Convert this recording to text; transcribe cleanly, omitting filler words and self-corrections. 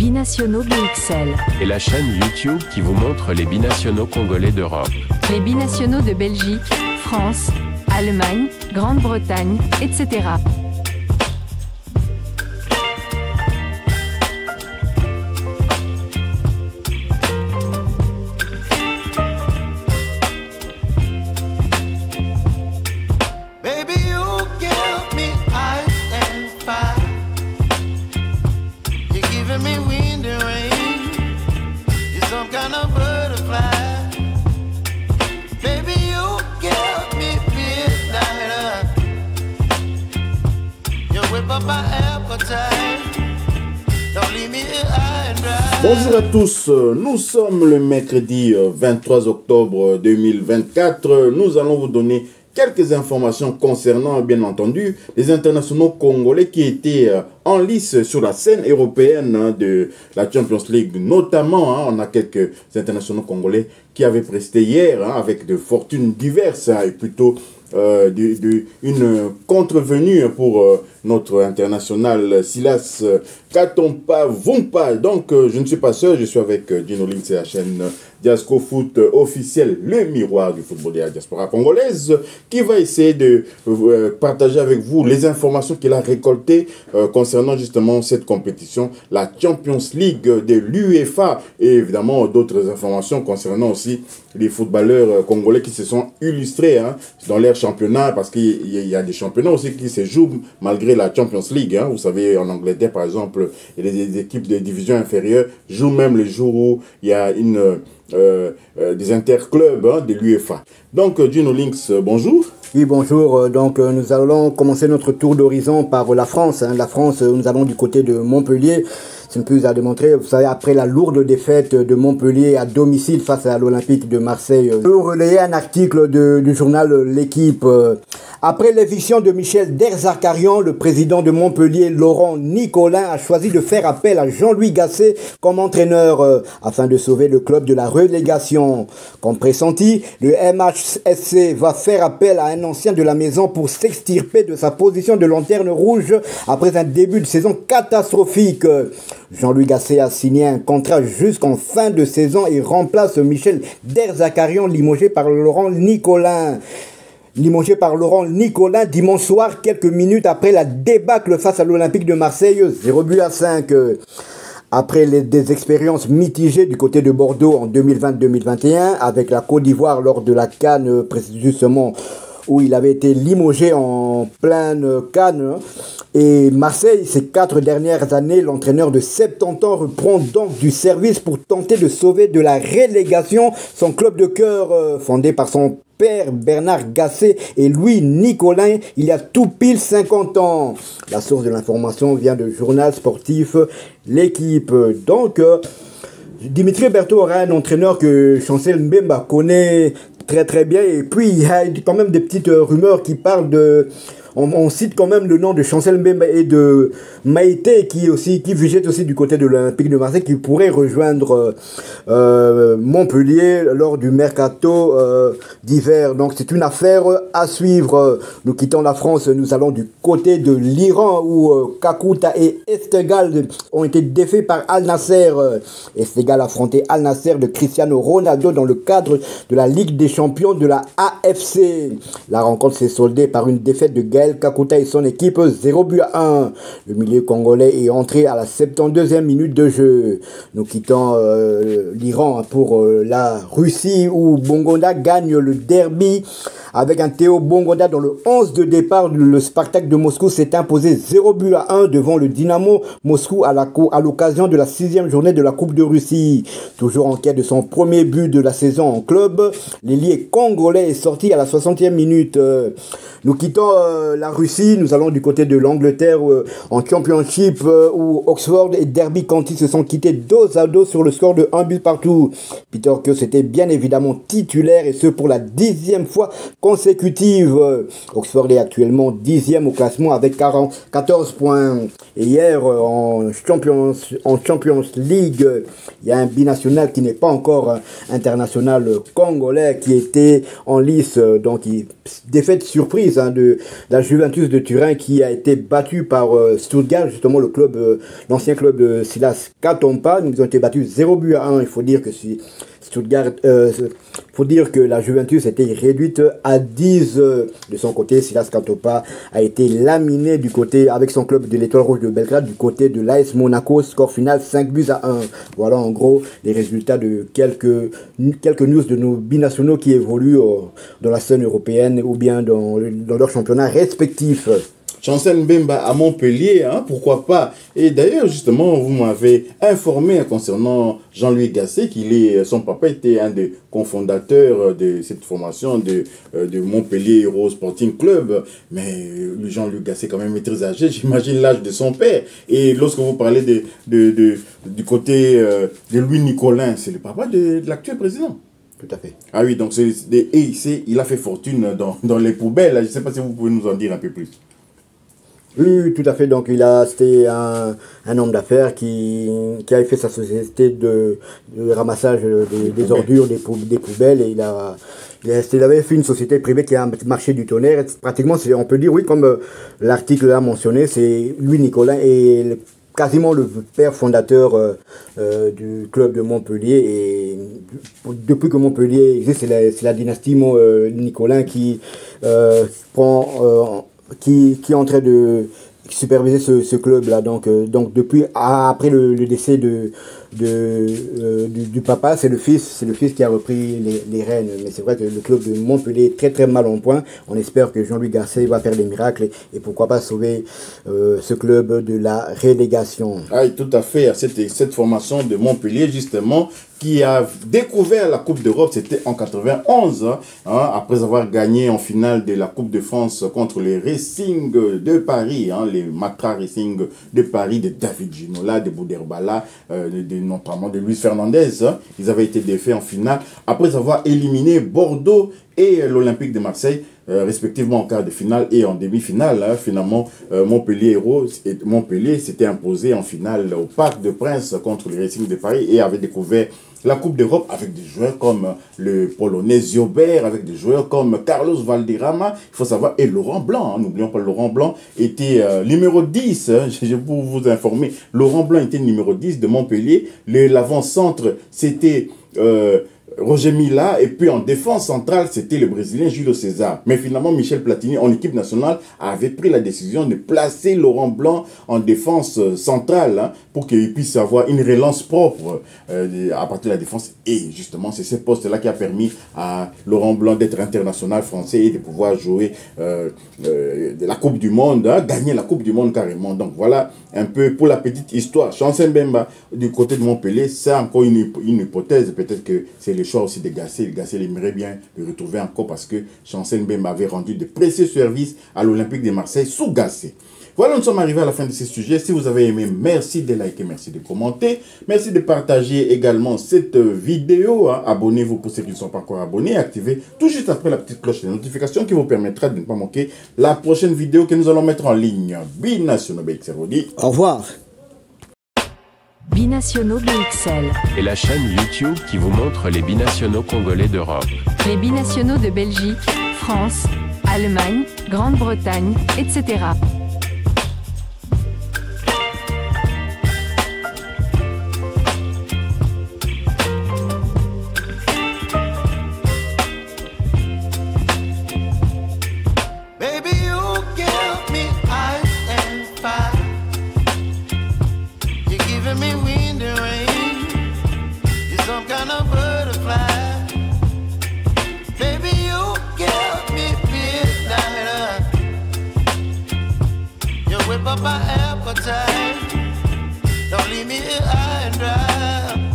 Binationaux BXL. Et la chaîne YouTube qui vous montre les binationaux congolais d'Europe. Les binationaux de Belgique, France, Allemagne, Grande-Bretagne, etc. Bonjour à tous, nous sommes le mercredi 23 octobre 2024. Nous allons vous donner quelques informations concernant, bien entendu, les internationaux congolais qui étaient en lice sur la scène européenne de la Champions League. Notamment, on a quelques internationaux congolais qui avaient presté hier avec de fortunes diverses et plutôt une contrevenue pour notre international Silas Katompa Vumpa. Donc, je ne suis pas seul, je suis avec Dino Link, c'est la chaîne Diasco Foot officielle, le miroir du football de la diaspora congolaise, qui va essayer de partager avec vous les informations qu'il a récoltées concernant justement cette compétition, la Champions League de l'UEFA, et évidemment d'autres informations concernant aussi les footballeurs congolais qui se sont illustrés dans leur championnat, parce qu'il y a des championnats aussi qui se jouent malgré la Champions League. Vous savez, en Angleterre, par exemple, les équipes de division inférieure jouent même les jours où il y a des interclubs de l'UEFA. Donc, Gino Links, bonjour. Oui, bonjour. Donc, nous allons commencer notre tour d'horizon par la France. La France, nous allons du côté de Montpellier. C'est une plus à démontrer. Vous savez, après la lourde défaite de Montpellier à domicile face à l'Olympique de Marseille, je relayer un article du journal L'Équipe. Après l'éviction de Michel Derzakarian, le président de Montpellier, Laurent Nicolin, a choisi de faire appel à Jean-Louis Gasset comme entraîneur afin de sauver le club de la relégation. Comme pressenti, le MHSC va faire appel à un ancien de la maison pour s'extirper de sa position de lanterne rouge après un début de saison catastrophique. Jean-Louis Gasset a signé un contrat jusqu'en fin de saison et remplace Michel Derzakarian, limogé par Laurent Nicolin. Dimanche soir, quelques minutes après la débâcle face à l'Olympique de Marseille, 0-5. Après des expériences mitigées du côté de Bordeaux en 2020-2021, avec la Côte d'Ivoire lors de la CAN, justement, où il avait été limogé en pleine CAN. Et Marseille, ces 4 dernières années, l'entraîneur de 70 ans reprend donc du service pour tenter de sauver de la relégation son club de cœur, fondé par son père Bernard Gasset et Louis Nicolin, il y a tout pile 50 ans. La source de l'information vient du journal sportif L'Équipe. Donc, Dimitri Berthaud aura un entraîneur que Chancel Mbemba connaît très très bien. Et puis, il y a quand même des petites rumeurs qui parlent de... On cite quand même le nom de Chancel Mbemba et de Maïté qui végète aussi du côté de l'Olympique de Marseille, qui pourrait rejoindre Montpellier lors du mercato d'hiver. Donc c'est une affaire à suivre. Nous quittons la France, nous allons du côté de l'Iran où Kakuta et Estegal ont été défaits par Al Nasser. Estegal affrontait Al Nasser de Cristiano Ronaldo dans le cadre de la Ligue des Champions de la AFC. La rencontre s'est soldée par une défaite de Gaël Kakuta et son équipe 0-1. Le milieu congolais est entré à la 72e minute de jeu. Nous quittons l'Iran pour la Russie où Bongonda gagne le derby avec un Théo Bongonda dans le 11 de départ. Le Spartak de Moscou s'est imposé 0-1 devant le Dynamo Moscou à l'occasion de la 6e journée de la Coupe de Russie. Toujours en quête de son premier but de la saison en club, l'ailier congolais est sorti à la 60e minute. Nous quittons la Russie, nous allons du côté de l'Angleterre en Championship où Oxford et Derby County se sont quittés dos à dos sur le score de 1 but partout. Peter Kuss était bien évidemment titulaire et ce pour la 10e fois consécutive. Oxford est actuellement 10e au classement avec 14 points. Et hier, en Champions League, il y a un binational qui n'est pas encore international congolais qui était en lice. Donc, défaite surprise de la Juventus de Turin qui a été battue par Stuttgart, justement l'ancien club de Silas Katompa. Ils ont été battus 0-1. Il faut dire que la Juventus était réduite à 10 de son côté. Silas Katompa a été laminé avec son club de l'Étoile Rouge de Belgrade du côté de l'AS Monaco. Score final 5-1. Voilà en gros les résultats de quelques news de nos binationaux qui évoluent dans la scène européenne ou bien dans leurs championnats respectifs. Chancel Mbemba à Montpellier, pourquoi pas. Et d'ailleurs, justement, vous m'avez informé concernant Jean-Louis Gasset, son papa était un des cofondateurs de cette formation de Montpellier Hero Sporting Club. Mais Jean-Louis Gasset quand même est très âgé, j'imagine l'âge de son père. Et lorsque vous parlez du côté de Louis Nicolin, c'est le papa de l'actuel président. Tout à fait. Ah oui, donc il a fait fortune dans les poubelles. Je ne sais pas si vous pouvez nous en dire un peu plus. Oui, tout à fait. Donc, c'était un homme d'affaires qui avait fait sa société de ramassage des ordures, des poubelles. Et il avait fait une société privée qui a marché du tonnerre. Pratiquement, on peut dire, oui, comme l'article a mentionné, c'est Louis Nicolin et quasiment le père fondateur du club de Montpellier. Et depuis que Montpellier existe, c'est la dynastie Nicolin qui est en train de superviser ce club-là. Donc depuis, après le décès du papa, c'est le fils qui a repris les rênes. Mais c'est vrai que le club de Montpellier est très très mal en point. On espère que Jean-Louis Gasset va faire des miracles et pourquoi pas sauver ce club de la relégation. Ah, tout à fait. Cette formation de Montpellier, justement, qui a découvert la Coupe d'Europe, c'était en 91, après avoir gagné en finale de la Coupe de France contre les Racing de Paris, les Matra Racing de Paris, de David Ginola, de Bouderbala, notamment de Luis Fernandez. Ils avaient été défaits en finale après avoir éliminé Bordeaux et l'Olympique de Marseille, respectivement en quart de finale et en demi-finale. Finalement, Montpellier s'était imposé en finale au Parc des Princes contre les Racing de Paris et avait découvert la Coupe d'Europe avec des joueurs comme le Polonais Ziobert, avec des joueurs comme Carlos Valderrama, il faut savoir, et Laurent Blanc. N'oublions pas, Laurent Blanc était numéro 10, je peux vous informer. Laurent Blanc était numéro 10 de Montpellier. L'avant-centre, c'était Roger Mila, et puis en défense centrale, c'était le Brésilien Julio César. Mais finalement, Michel Platini, en équipe nationale, avait pris la décision de placer Laurent Blanc en défense centrale pour qu'il puisse avoir une relance propre à partir de la défense. Et justement, c'est ce poste-là qui a permis à Laurent Blanc d'être international français et de pouvoir jouer de la Coupe du Monde, gagner la Coupe du Monde carrément. Donc voilà un peu pour la petite histoire. Chancel Mbemba, du côté de Montpellier, c'est encore une hypothèse. Peut-être que c'est le choix aussi de Gasset. Gasset aimerait bien le retrouver encore parce que Chancel Mbemba avait rendu de précieux services à l'Olympique de Marseille sous Gasset. Voilà, nous sommes arrivés à la fin de ce sujet. Si vous avez aimé, merci de liker, merci de commenter. Merci de partager également cette vidéo. Abonnez-vous pour ceux qui ne sont pas encore abonnés. Activez tout juste après la petite cloche de notification qui vous permettra de ne pas manquer la prochaine vidéo que nous allons mettre en ligne. Binationaux BXL vous dit au revoir. Binationaux BXL. Et la chaîne YouTube qui vous montre les binationaux congolais d'Europe. Les binationaux de Belgique, France, Allemagne, Grande-Bretagne, etc. My appetite, don't leave me here high and dry.